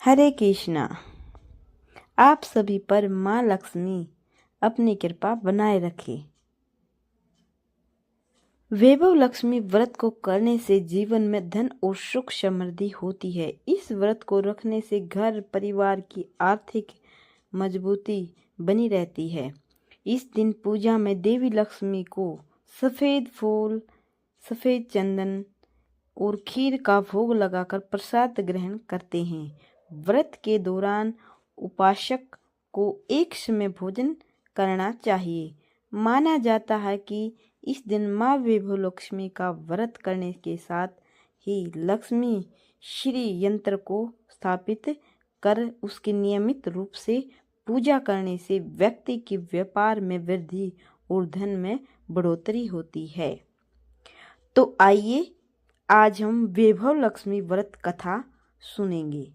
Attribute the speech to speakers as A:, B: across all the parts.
A: हरे कृष्णा। आप सभी पर माँ लक्ष्मी अपनी कृपा बनाए रखे। वैभव लक्ष्मी व्रत को करने से जीवन में धन और सुख समृद्धि होती है। इस व्रत को रखने से घर परिवार की आर्थिक मजबूती बनी रहती है। इस दिन पूजा में देवी लक्ष्मी को सफ़ेद फूल, सफ़ेद चंदन और खीर का भोग लगाकर प्रसाद ग्रहण करते हैं। व्रत के दौरान उपासक को एक समय भोजन करना चाहिए। माना जाता है कि इस दिन माँ वैभव लक्ष्मी का व्रत करने के साथ ही लक्ष्मी श्री यंत्र को स्थापित कर उसकी नियमित रूप से पूजा करने से व्यक्ति के व्यापार में वृद्धि और धन में बढ़ोतरी होती है। तो आइए आज हम वैभव लक्ष्मी व्रत कथा सुनेंगे।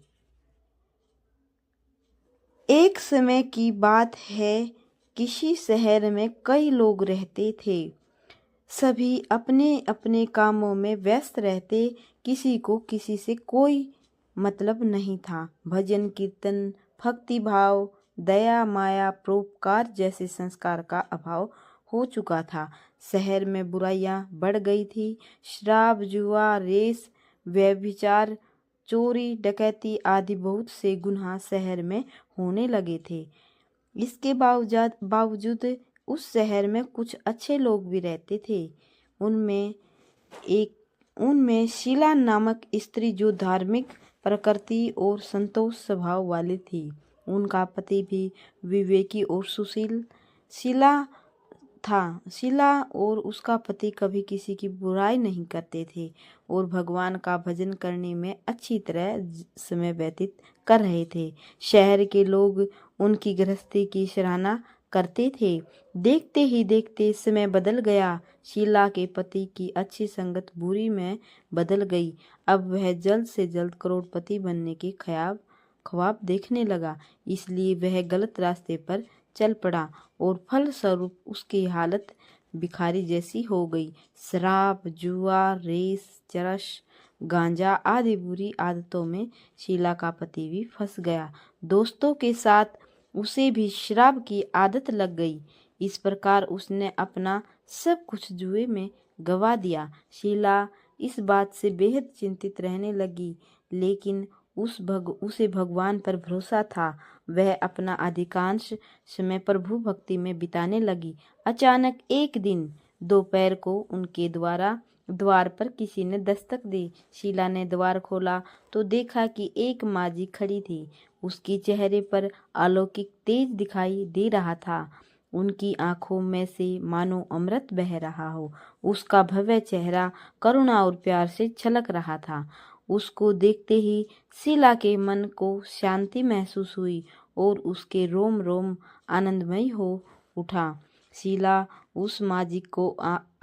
A: एक समय की बात है, किसी शहर में कई लोग रहते थे। सभी अपने अपने कामों में व्यस्त रहते, किसी को किसी से कोई मतलब नहीं था। भजन कीर्तन, भक्ति भाव, दया माया परोपकार जैसे संस्कार का अभाव हो चुका था। शहर में बुराइयां बढ़ गई थी। शराब, जुआ, रेस, व्यभिचार, चोरी, डकैती आदि बहुत से गुनाह शहर में होने लगे थे। इसके बावजूद उस शहर में कुछ अच्छे लोग भी रहते थे। उनमें शीला नामक स्त्री जो धार्मिक प्रकृति और संतोष स्वभाव वाली थी। उनका पति भी विवेकी और सुशील शीला और उसका पति कभी किसी की बुराई नहीं करते थे और भगवान का भजन करने में अच्छी तरह समय व्यतीत कर रहे थे। शहर के लोग उनकी गृहस्थी की सराहना करते थे। देखते ही देखते समय बदल गया। शीला के पति की अच्छी संगत बुरी में बदल गई। अब वह जल्द से जल्द करोड़पति बनने के ख्वाब देखने लगा, इसलिए वह गलत रास्ते पर चल पड़ा और फलस्वरूप उसकी हालत भिखारी जैसी हो गई। शराब, जुआ, रेस, चरस, गांजा आदि बुरी आदतों में शीला का पति भी फंस गया। दोस्तों के साथ उसे भी शराब की आदत लग गई। इस प्रकार उसने अपना सब कुछ जुए में गवा दिया। शीला इस बात से बेहद चिंतित रहने लगी, लेकिन उसे भगवान पर भरोसा था। वह अपना अधिकांश समय प्रभु भक्ति में बिताने लगी। अचानक एक दिन दोपहर को उनके द्वार पर किसी ने दस्तक दी। शीला ने द्वार खोला तो देखा कि एक माजी खड़ी थी। उसके चेहरे पर अलौकिक तेज दिखाई दे रहा था। उनकी आंखों में से मानो अमृत बह रहा हो। उसका भव्य चेहरा करुणा और प्यार से छलक रहा था। उसको देखते ही शीला के मन को शांति महसूस हुई और उसके रोम रोम आनंदमय हो उठा। शीला उस माजी को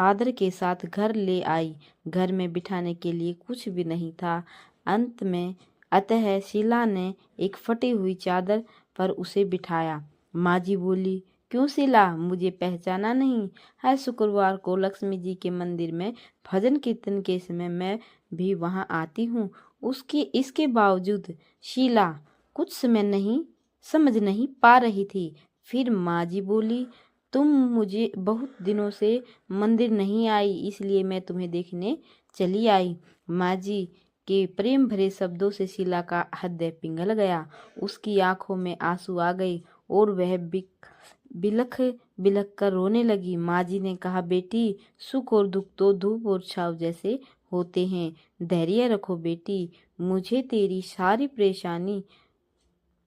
A: आदर के साथ घर ले आई। घर में बिठाने के लिए कुछ भी नहीं था। अतः शीला ने एक फटी हुई चादर पर उसे बिठाया। माजी बोली, क्यों शीला, मुझे पहचाना नहीं है? शुक्रवार को लक्ष्मी जी के मंदिर में भजन कीर्तन के समय मैं भी वहां आती हूँ। इसके बावजूद शीला कुछ समझ नहीं पा रही थी। फिर माँ जी बोली, तुम मुझे बहुत दिनों से मंदिर नहीं आई, इसलिए मैं तुम्हें देखने चली आई। माँ जी के प्रेम भरे शब्दों से शीला का हृदय पिघल गया। उसकी आंखों में आंसू आ गए और वह बिलख बिलख कर रोने लगी। माँ जी ने कहा, बेटी, सुख और दुख तो धूप और छाव जैसे होते हैं। धैर्य रखो बेटी, मुझे तेरी सारी परेशानी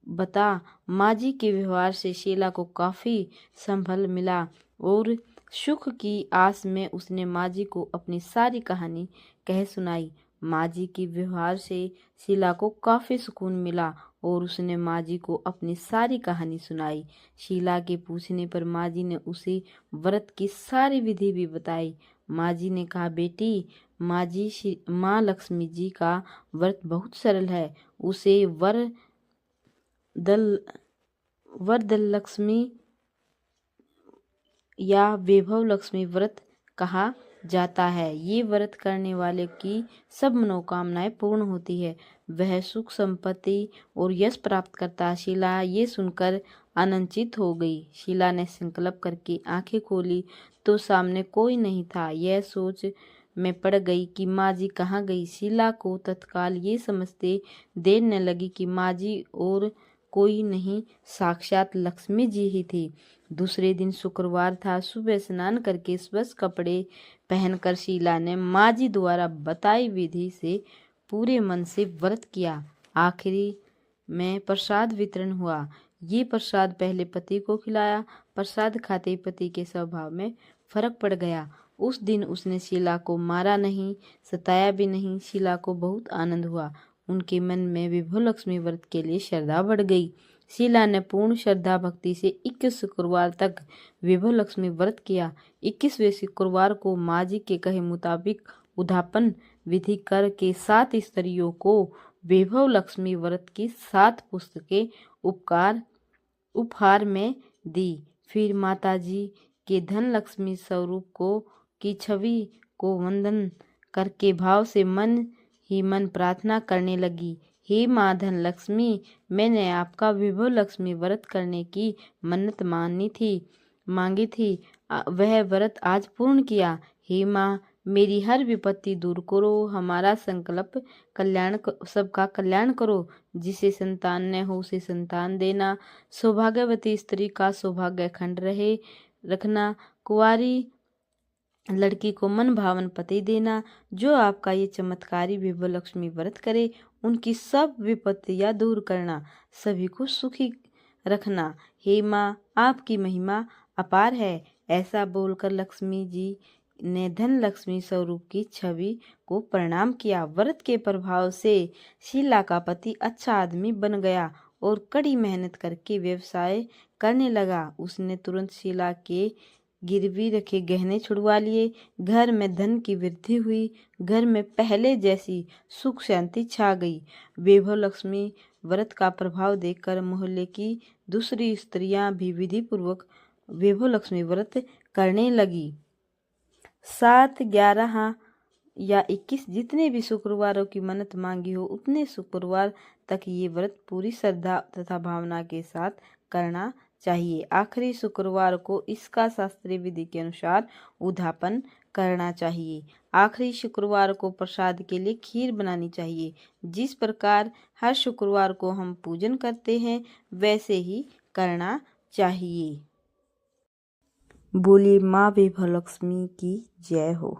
A: बता। माँ जी के व्यवहार से शीला को काफी संभल मिला और सुख की आस में उसने माँ जी को अपनी सारी कहानी कह सुनाई। माँ जी के व्यवहार से शीला को काफी सुकून मिला और उसने माँ जी को अपनी सारी कहानी सुनाई। शीला के पूछने पर माँ जी ने उसे व्रत की सारी विधि भी बताई। माँ जी ने कहा, बेटी, माँ लक्ष्मी जी का व्रत बहुत सरल है। उसे वरद लक्ष्मी या वैभव लक्ष्मी व्रत कहा जाता है। ये व्रत करने वाले की सब मनोकामनाएं पूर्ण होती है। वह सुख संपत्ति और यश प्राप्त करता है। शीला ये सुनकर आनंदित हो गई। शीला ने संकल्प करके आंखें खोली तो सामने कोई नहीं था। यह सोच में पड़ गई कि माँ जी कहाँ गई। शीला को तत्काल ये समझते देर न लगी कि माँ जी और कोई नहीं, साक्षात लक्ष्मी जी ही थी। दूसरे दिन शुक्रवार था। सुबह स्नान करके स्वच्छ कपड़े पहनकर शीला ने माँ जी द्वारा बताई विधि से पूरे मन से व्रत किया। आखिरी में प्रसाद वितरण हुआ। ये प्रसाद पहले पति को खिलाया। प्रसाद खाते ही पति के स्वभाव में फर्क पड़ गया। उस दिन उसने शीला को मारा नहीं, सताया भी नहीं। शीला को बहुत आनंद हुआ। उनके मन में विभो लक्ष्मी व्रत के लिए श्रद्धा बढ़ गई। शीला ने पूर्ण श्रद्धा भक्ति से 21 शुक्रवार तक विभो लक्ष्मी व्रत किया। 21वें शुक्रवार को माँ जी के कहे मुताबिक उद्यापन विधि कर के 7 स्त्रियों को विभव लक्ष्मी व्रत की 7 पुस्तकें उपहार में दी। फिर माता जी के धन लक्ष्मी स्वरूप की छवि को वंदन करके भाव से मन ही मन प्रार्थना करने लगी। हे माँ धन लक्ष्मी, मैंने आपका विभव लक्ष्मी व्रत करने की मन्नत मांगी थी, वह व्रत आज पूर्ण किया। हे माँ, मेरी हर विपत्ति दूर करो, हमारा संकल्प सबका कल्याण करो। जिसे संतान न हो उसे संतान देना, सौभाग्यवती स्त्री का सौभाग्य खंड रखना, कुंवारी लड़की को मन भावन पति देना। जो आपका ये चमत्कारी विभव लक्ष्मी व्रत करे उनकी सब विपत्तियां दूर करना, सभी को सुखी रखना। हे माँ, आपकी महिमा अपार है। ऐसा बोलकर लक्ष्मी जी ने धन लक्ष्मी स्वरूप की छवि को प्रणाम किया। व्रत के प्रभाव से शीला का पति अच्छा आदमी बन गया और कड़ी मेहनत करके व्यवसाय करने लगा। उसने तुरंत शीला के गिरवी रखे गहने छुड़वा लिए। घर में धन की वृद्धि हुई। घर में पहले जैसी सुख शांति छा गई। वैभव लक्ष्मी व्रत का प्रभाव देखकर मोहल्ले की दूसरी स्त्रियां भी विधि पूर्वक वैभव लक्ष्मी व्रत करने लगी। 7, 11 या 21 जितने भी शुक्रवारों की मन्नत मांगी हो उतने शुक्रवार तक ये व्रत पूरी श्रद्धा तथा भावना के साथ करना चाहिए। आखिरी शुक्रवार को इसका शास्त्रीय विधि के अनुसार उद्यापन करना चाहिए। आखिरी शुक्रवार को प्रसाद के लिए खीर बनानी चाहिए। जिस प्रकार हर शुक्रवार को हम पूजन करते हैं वैसे ही करना चाहिए। बोलिए माँ विभव लक्ष्मी की जय हो।